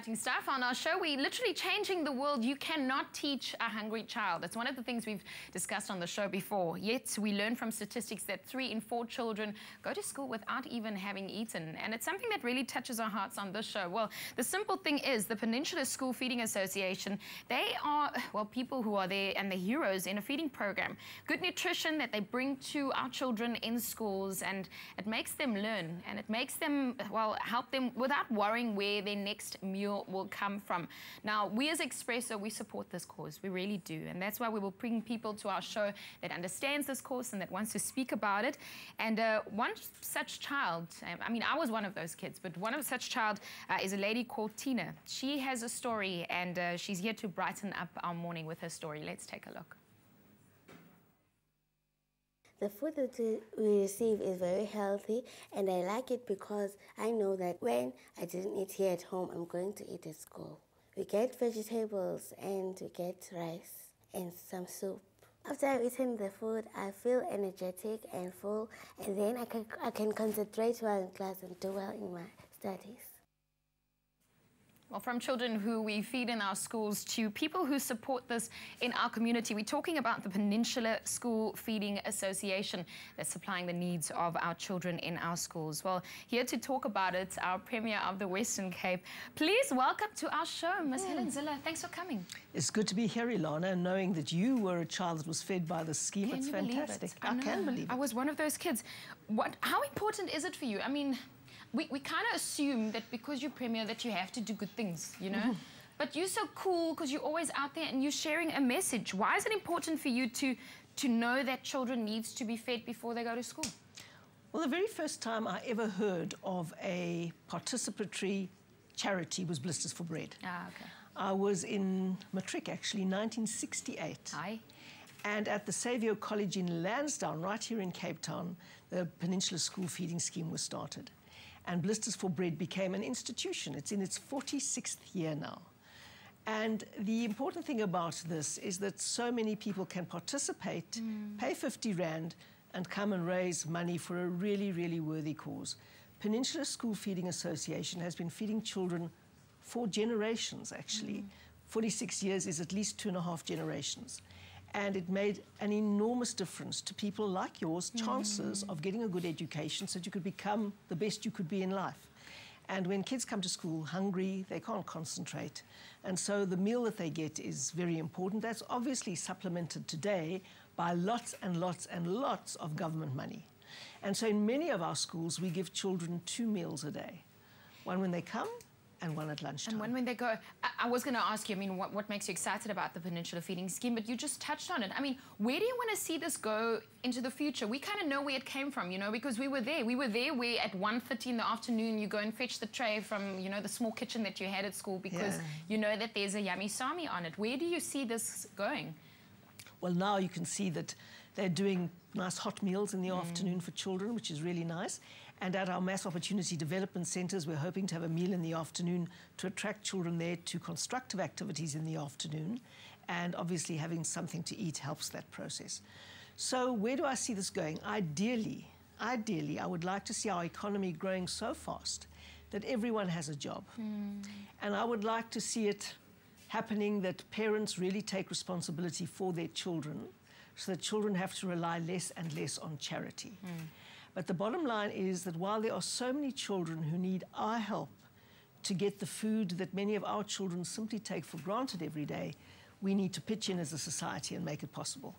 exciting stuff. On our show, we're literally changing the world. You cannot teach a hungry child. It's one of the things we've discussed on the show before. Yet we learn from statistics that 3 in 4 children go to school without even having eaten. And it's something that really touches our hearts on this show. Well, the simple thing is the Peninsula School Feeding Association, they are, well, people who are there and the heroes in a feeding program. Good nutrition that they bring to our children in schools, and it makes them learn, and it makes them, well, help them without worrying where their next meal will come from. Now, we as Expresso, we support this cause. We really do. And that's why we will bring people to our show that understands this cause and that wants to speak about it. And one such child, I mean, I was one of those kids, but one of such child is a lady called Tina. She has a story, and she's here to brighten up our morning with her story. Let's take a look. The food that we receive is very healthy, and I like it because I know that when I didn't eat here at home, I'm going to eat at school. We get vegetables and we get rice and some soup. After I've eaten the food, I feel energetic and full, and then I can concentrate well in class and do well in my studies. Well, from children who we feed in our schools to people who support this in our community, we're talking about the Peninsula School Feeding Association that's supplying the needs of our children in our schools. Well, here to talk about it, our Premier of the Western Cape. Please welcome to our show, Ms. Helen Zille. Thanks for coming. It's good to be here, Ilana, and knowing that you were a child that was fed by the scheme. It's fantastic. I can believe it. I was one of those kids. How important is it for you? I mean, we kind of assume that because you're Premier that you have to do good things, you know? Mm-hmm. But you're so cool because you're always out there and you're sharing a message. Why is it important for you to know that children need to be fed before they go to school? Well, the very first time I ever heard of a participatory charity was Blisters for Bread. Ah, okay. I was in matric, actually, 1968. Aye. And at the Saviour College in Lansdowne, right here in Cape Town, the Peninsula School Feeding Scheme was started. And Blisters for Bread became an institution. It's in its 46th year now. And the important thing about this is that so many people can participate, pay 50 Rand, and come and raise money for a really, really worthy cause. Peninsula School Feeding Association has been feeding children for generations, actually. 46 years is at least 2.5 generations. And it made an enormous difference to people like yours, chances of getting a good education so that you could become the best you could be in life. And when kids come to school hungry, they can't concentrate. And so the meal that they get is very important. That's obviously supplemented today by lots and lots and lots of government money. And so in many of our schools, we give children 2 meals a day. One when they come, and one at lunchtime. And when they go, I was going to ask you, I mean, what makes you excited about the Peninsula Feeding Scheme, but you just touched on it. I mean, where do you want to see this go into the future? We kind of know where it came from, you know, because we were there. We were there where at 1:30 in the afternoon, you go and fetch the tray from, you know, the small kitchen that you had at school because you know that there's a yummy sami on it. Where do you see this going? Well, now you can see that they're doing nice hot meals in the afternoon for children, which is really nice. And at our mass opportunity development centres, we're hoping to have a meal in the afternoon to attract children there to constructive activities in the afternoon. And obviously having something to eat helps that process. So where do I see this going? Ideally, I would like to see our economy growing so fast that everyone has a job. And I would like to see it happening that parents really take responsibility for their children so that children have to rely less and less on charity. But the bottom line is that while there are so many children who need our help to get the food that many of our children simply take for granted every day, we need to pitch in as a society and make it possible.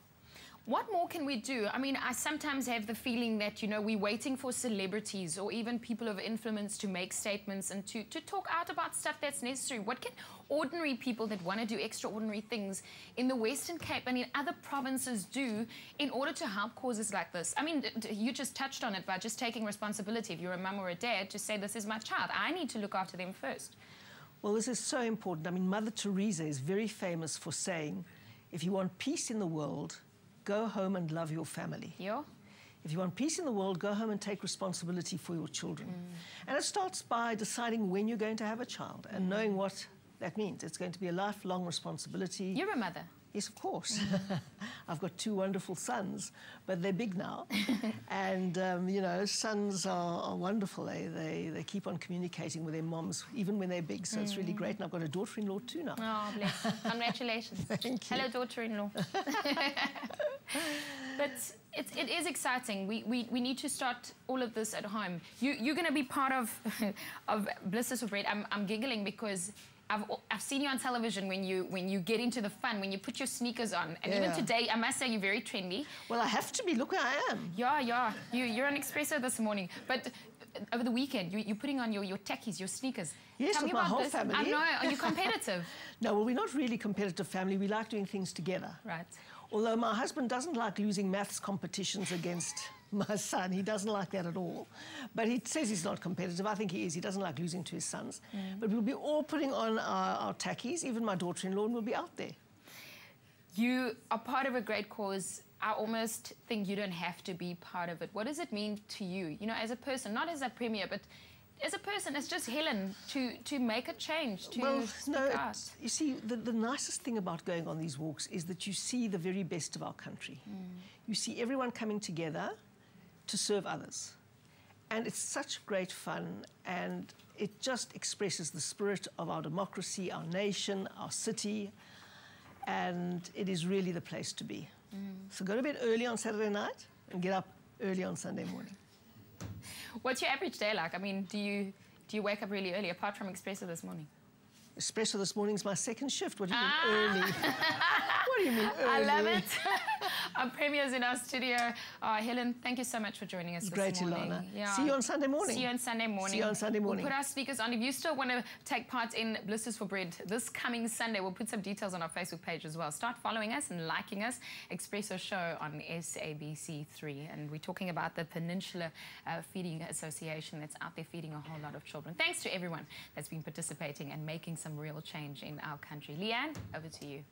What more can we do? I mean, I sometimes have the feeling that, you know, we're waiting for celebrities or even people of influence to make statements and to talk out about stuff that's necessary. What can ordinary people that want to do extraordinary things in the Western Cape and in other provinces do in order to help causes like this? I mean, you just touched on it by just taking responsibility. If you're a mum or a dad, to say, this is my child. I need to look after them first. Well, this is so important. I mean, Mother Teresa is very famous for saying, if you want peace in the world, go home and love your family. Yeah. If you want peace in the world, go home and take responsibility for your children. And it starts by deciding when you're going to have a child and knowing what that means. It's going to be a lifelong responsibility. You're a mother. Yes, of course. I've got 2 wonderful sons, but they're big now. And, you know, sons are wonderful. They keep on communicating with their moms, even when they're big, so it's really great. And I've got a daughter-in-law too now. Oh, bless. Congratulations. Thank you. Hello, daughter-in-law. But it is exciting. We need to start all of this at home. You're going to be part of Blisters for Bread. I'm giggling because I've seen you on television when you get into the fun, when you put your sneakers on. And even today, I must say, you're very trendy. Well, I have to be. Look where I am. Yeah. You're on Expresso this morning. But over the weekend, you're putting on your tackies, your sneakers. Yes, Tell with me my about whole this. family. I know. Are you competitive? No, well, we're not really a competitive family. We like doing things together. Right. Although my husband doesn't like losing maths competitions against my son. He doesn't like that at all. But he says he's not competitive. I think he is. He doesn't like losing to his sons. But we'll be all putting on our tackies, even my daughter-in-law, and we'll be out there. You are part of a great cause. I almost think you don't have to be part of it. What does it mean to you? You know, as a person, not as a premier, but as a person, it's just Helen to make a change, to speak out. You see, the nicest thing about going on these walks is that you see the very best of our country. You see everyone coming together to serve others. And it's such great fun, and it just expresses the spirit of our democracy, our nation, our city, and it is really the place to be. So go to bed early on Saturday night and get up early on Sunday morning. What's your average day like? I mean, do you wake up really early, apart from Expresso this morning? Espresso this morning is my second shift. What do you mean early? What do you mean early? I love it. Our premier's in our studio. Helen, thank you so much for joining us Great, this morning. Ilana. Yeah. See you on Sunday morning. See you on Sunday morning. See you on Sunday morning. We'll put our speakers on. If you still want to take part in Blisters for Bread this coming Sunday, we'll put some details on our Facebook page as well. Start following us and liking us. Expresso Show on SABC3. And we're talking about the Peninsula Feeding Association that's out there feeding a whole lot of children. Thanks to everyone that's been participating and making some real change in our country. Leigh-Anne, over to you.